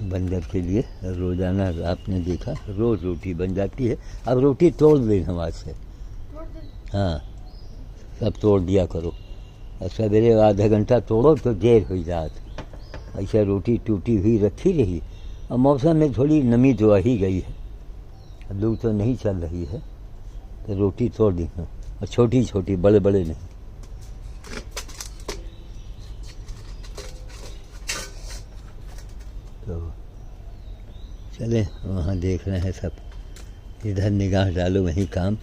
बंदर के लिए रोज़ाना आपने देखा रोज़ रोटी बन जाती है। अब रोटी तोड़ देना वहाँ से, हाँ सब तोड़ दिया करो। सवेरे आधा घंटा तोड़ो तो देर हो जात। ऐसे रोटी टूटी हुई रखी रही। और मौसम में थोड़ी नमी तो आ ही गई है, लू तो नहीं चल रही है, तो रोटी तोड़ दी और छोटी छोटी, बड़े बड़े नहीं। तो चले वहाँ देख रहे हैं सब, इधर निगाह डालो वहीं काम।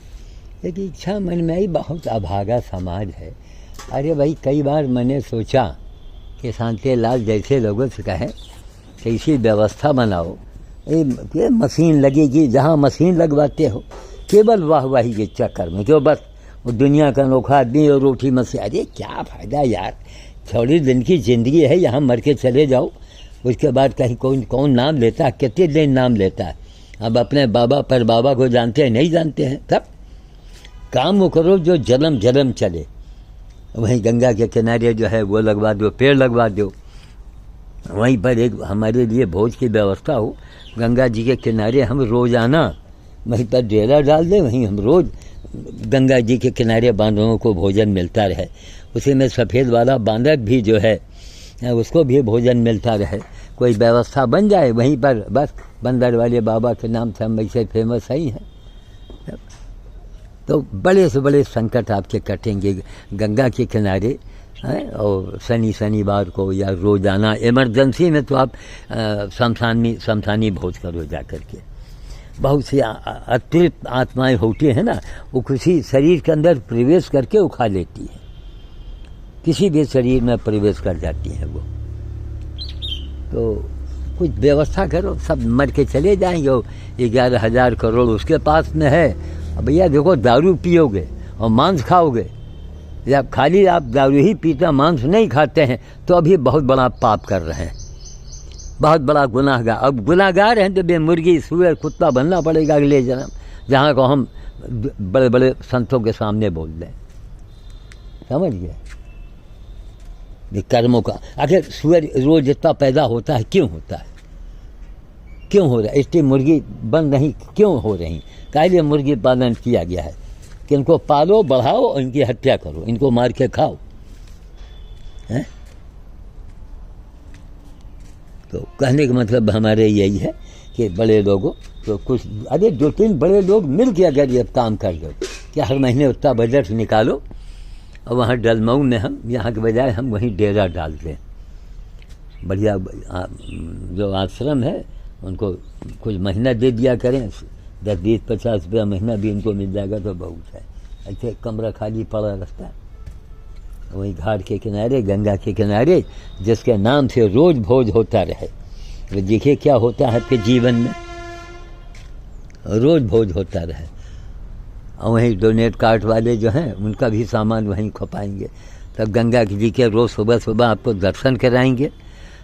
एक इच्छा मन में आई, बहुत अभागा समाज है। अरे भाई कई बार मैंने सोचा कि शांति लाल जैसे लोगों से कहें कि ऐसी व्यवस्था बनाओ, ये मशीन लगेगी, जहाँ मशीन लगवाते हो केवल वाहवाही के चक्कर में, क्यों बस वो दुनिया का अनोखा आदमी और रोटी मशीन। अरे क्या फ़ायदा यार, थोड़ी दिन की ज़िंदगी है, यहाँ मर के चले जाओ, उसके बाद कहीं कौन नाम लेता है, कितने दिन नाम लेता है। अब अपने बाबा पर बाबा को जानते हैं नहीं जानते हैं, तब काम वो करो जो जन्म जन्म चले। वहीं गंगा के किनारे जो है वो लगवा दो, पेड़ लगवा दो। वहीं पर एक हमारे लिए भोज की व्यवस्था हो, गंगा जी के किनारे हम रोज़ाना वहीं पर डेरा डाल दें, वहीं हम रोज़ गंगा जी के किनारे बांदरों को भोजन मिलता रहे। उसी में सफ़ेद वाला बांदर भी जो है उसको भी भोजन मिलता रहे। कोई व्यवस्था बन जाए वहीं पर, बस बंदर वाले बाबा के नाम से हम वैसे फेमस ही हैं। तो बड़े से बड़े संकट आपके कटेंगे गंगा के किनारे हैं। और शनिवार को या रोज़ाना इमरजेंसी में तो आप शमशानी भोज करो जा कर के। बहुत सी अतिरिक्त आत्माएं होती हैं ना, वो किसी शरीर के अंदर प्रवेश करके उखा लेती हैं, किसी भी शरीर में प्रवेश कर जाती हैं वो। तो कुछ व्यवस्था करो, सब मर के चले जाएंगे। वो 11,000 करोड़ उसके पास में है। अब भैया देखो, दारू पियोगे और मांस खाओगे, या खाली आप दारू ही पीते मांस नहीं खाते हैं, तो अभी बहुत बड़ा पाप कर रहे हैं, बहुत बड़ा गुनाहगार। अब गुनाहगार हैं तो बे मुर्गी सूअर कुत्ता बनना पड़ेगा अगले जन्म, जहाँ को हम बड़े बड़े संतों के सामने बोल दें। समझ गए कर्मों का। आखिर सूअर रोज जितना पैदा होता है क्यों होता है, क्यों हो रहा है? इसलिए मुर्गी बंद नहीं क्यों हो रही? काहे मुर्गी पालन किया गया है कि इनको पालो, बढ़ाओ और इनकी हत्या करो, इनको मार के खाओ, हैं? तो कहने का मतलब हमारे यही है कि बड़े लोगों तो कुछ, अरे 2-3 बड़े लोग मिल के अगर ये काम कर दो कि हर महीने उतना बजट निकालो और वहाँ डलमऊ में हम यहाँ के बजाय हम वहीं डेरा डाल दें। बढ़िया जो आश्रम है उनको कुछ महीना दे दिया करें, 10-20-50 रुपया महीना भी इनको मिल जाएगा तो बहुत है। ऐसे कमरा खाली पड़ा रहता है वहीं घाट के किनारे, गंगा के किनारे, जिसके नाम से रोज़ भोज होता रहे। तो देखिए क्या होता है आपके जीवन में, रोज़ भोज होता रहे। और वहीं डोनेट कार्ट वाले जो हैं उनका भी सामान वहीं खपाएंगे। तब गंगा जी के रोज़ सुबह सुबह आपको दर्शन कराएंगे,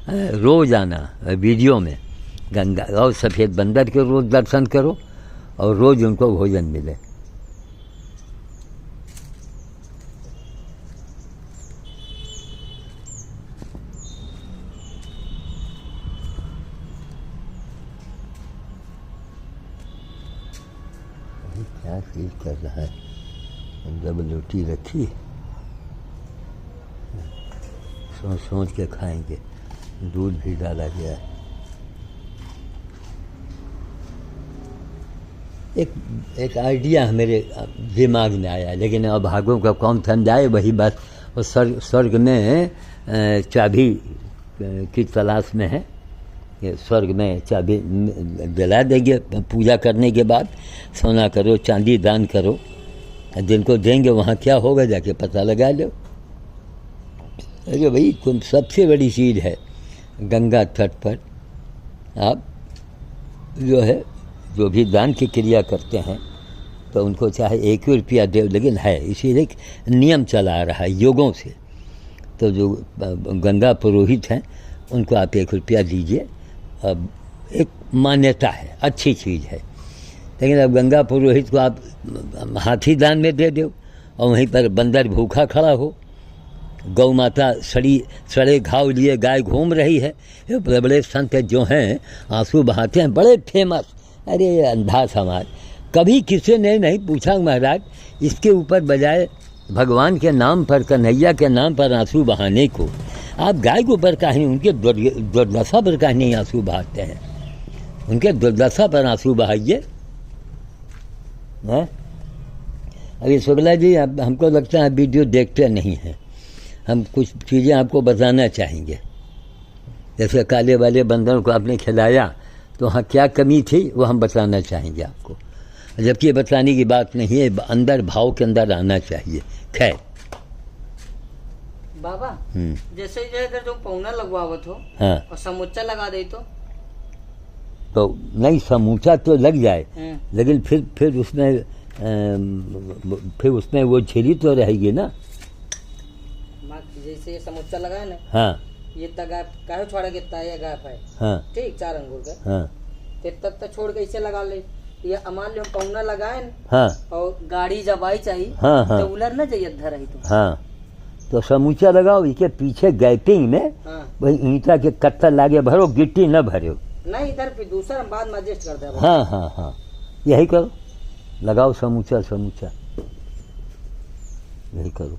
रोज़ आना वीडियो में गंगा और सफ़ेद बंदर के रोज़ दर्शन करो और रोज़ उनको भोजन मिले। क्या फील कर रहा है? जब रोटी रखी सोच सोच के खाएंगे, दूध भी डाला गया है। एक आइडिया मेरे दिमाग में आया, लेकिन अभागों का कौन समझाए। वही बात, वो स्वर्ग में चाबी की तलाश में है कि स्वर्ग में चाबी दिला देंगे पूजा करने के बाद। सोना करो, चांदी दान करो, जिनको देंगे वहाँ क्या होगा जाके पता लगा लो। अरे भाई सबसे बड़ी चीज़ है गंगा तट पर आप जो है जो भी दान की क्रिया करते हैं तो उनको चाहे 1 रुपया दे, लेकिन है इसीलिए एक नियम चला आ रहा है योगों से। तो जो गंगा पुरोहित हैं उनको आप 1 रुपया दीजिए, अब एक मान्यता है, अच्छी चीज़ है। लेकिन अब गंगा पुरोहित को आप हाथी दान में दे दो और वहीं पर बंदर भूखा खड़ा हो, गौ माता सड़े घाव लिए गाय घूम रही है। ये बड़े बड़े संत जो हैं आंसू बहाते हैं, बड़े फेमस। अरे अंधा समाज, कभी किसी ने नहीं पूछा महाराज इसके ऊपर बजाय भगवान के नाम पर, कन्हैया के नाम पर आंसू बहाने को आप गाय के ऊपर काहे, उनके दुर्दशा पर काहे नहीं आंसू बहाते हैं? उनके दुर्दशा पर आंसू बहाइए। अभी शुक्ला जी, अब हमको लगता है वीडियो देखते नहीं हैं। हम कुछ चीज़ें आपको बताना चाहेंगे। जैसे काले वाले बंदरों को आपने खिलाया तो वहाँ क्या कमी थी वो हम बताना चाहेंगे आपको, जबकि ये बताने की बात नहीं है, अंदर भाव के अंदर आना चाहिए। खैर बाबा, जैसे अगर जो पौना लगवावत हो हाँ, और समूचा लगा दे तो नहीं, समूचा तो लग जाए लेकिन फिर उसमें वो झिरी तो रहेगी ना। जैसे ये समूचा लगाए ना, हाँ, ये गाय काहे छोड़ा के है गाय है, हाँ, ठीक 4 अंगूर का, हाँ, तब तक छोड़ के इसे लगा ले। ये मान लो पौना लगाए ना, हाँ, और गाड़ी जब आई चाहिए, हाँ, हाँ, तो उलर न जाइए अधर रही तो, हाँ, तो समूचा लगाओ। इसके पीछे गैपिंग में वही ईंटा के कट्टर लागे भरो, गिट्टी न भरो। नहीं, इधर फिर दूसरा बाद में एडजस्ट कर दे। हाँ हाँ हाँ, यही करो, लगाओ समूचा, यही करो।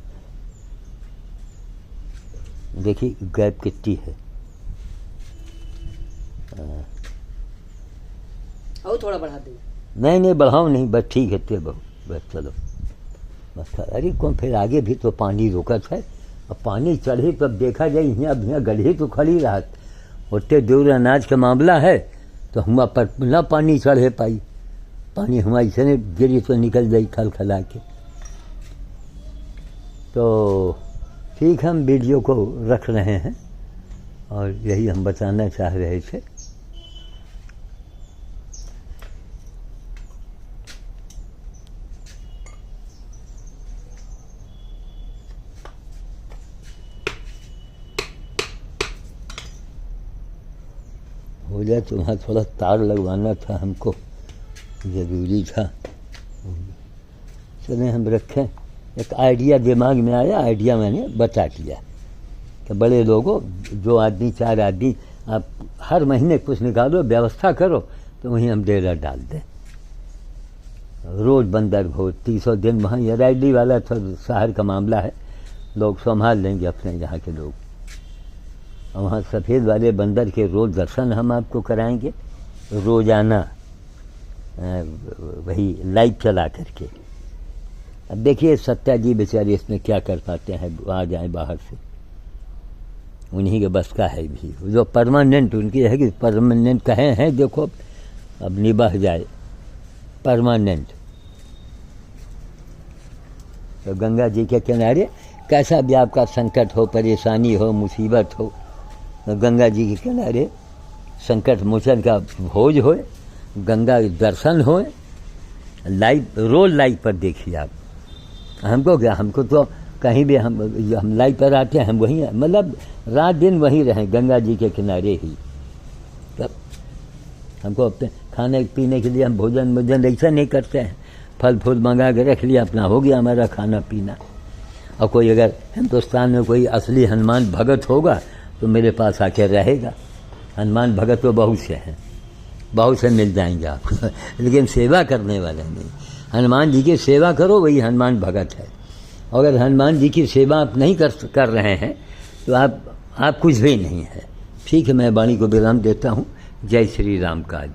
देखिए गैप कितनी है। और थोड़ा बढ़ा दे। नहीं बढ़ाओ नहीं, बस ठीक है, ते बस चलो बस। अरे कौन, फिर आगे भी तो पानी रोकत है। अब पानी चढ़े तब देखा जाए, यहाँ गढ़े तो खड़ी रहत, उतने दूर अनाज का मामला है तो हम पर न पानी चढ़े पाई। पानी हमारी से गिरी तो निकल जाई खला के। तो ठीक, हम वीडियो को रख रहे हैं और यही हम बताना चाह रहे थे। हो जाए तो वहाँ थोड़ा तार लगवाना था, हमको ज़रूरी था। चलें हम रखें। एक आइडिया दिमाग में आया, आइडिया मैंने बता दिया कि बड़े लोगों, जो आदमी 4 आदमी, आप हर महीने कुछ निकालो, व्यवस्था करो, तो वहीं हम डेरा डाल दें। रोज़ बंदर भोज 300 दिन वहाँ, ये राइडी वाला तो शहर का मामला है, लोग संभाल लेंगे अपने यहाँ के लोग। और वहाँ सफ़ेद वाले बंदर के रोज़ दर्शन हम आपको कराएंगे, रोज़ाना वही लाइव चला करके। अब देखिए सत्या जी बेचारे इसमें क्या कर पाते हैं, आ जाए बाहर से, उन्हीं के बस का है भी। जो परमानेंट उनकी है कि परमानेंट कहे हैं, देखो अब निभा जाए परमानेंट। तो गंगा जी के किनारे कैसा भी आपका संकट हो, परेशानी हो, मुसीबत हो, तो गंगा जी के किनारे संकट मोचन का भोज हो, गंगा दर्शन हो, लाइव, रोज लाइव पर देखिए आप। हमको क्या, हमको तो कहीं भी हम लाइव पर आते हैं, हम वहीं, मतलब रात दिन वहीं रहें गंगा जी के किनारे ही। तब हमको अपने खाने पीने के लिए हम भोजन ऐसा नहीं करते हैं, फल फूल मंगा के रख लिया, अपना हो गया हमारा खाना पीना। और कोई अगर हिंदुस्तान में कोई असली हनुमान भगत होगा तो मेरे पास आके रहेगा। हनुमान भगत तो बहुत से हैं, बहुत से मिल जाएंगे आपको लेकिन सेवा करने वाले नहीं। हनुमान जी की सेवा करो, वही हनुमान भगत है। अगर हनुमान जी की सेवा आप नहीं कर रहे हैं तो आप कुछ भी नहीं है। ठीक है, मैं वाणी को विराम देता हूँ। जय श्री राम काज।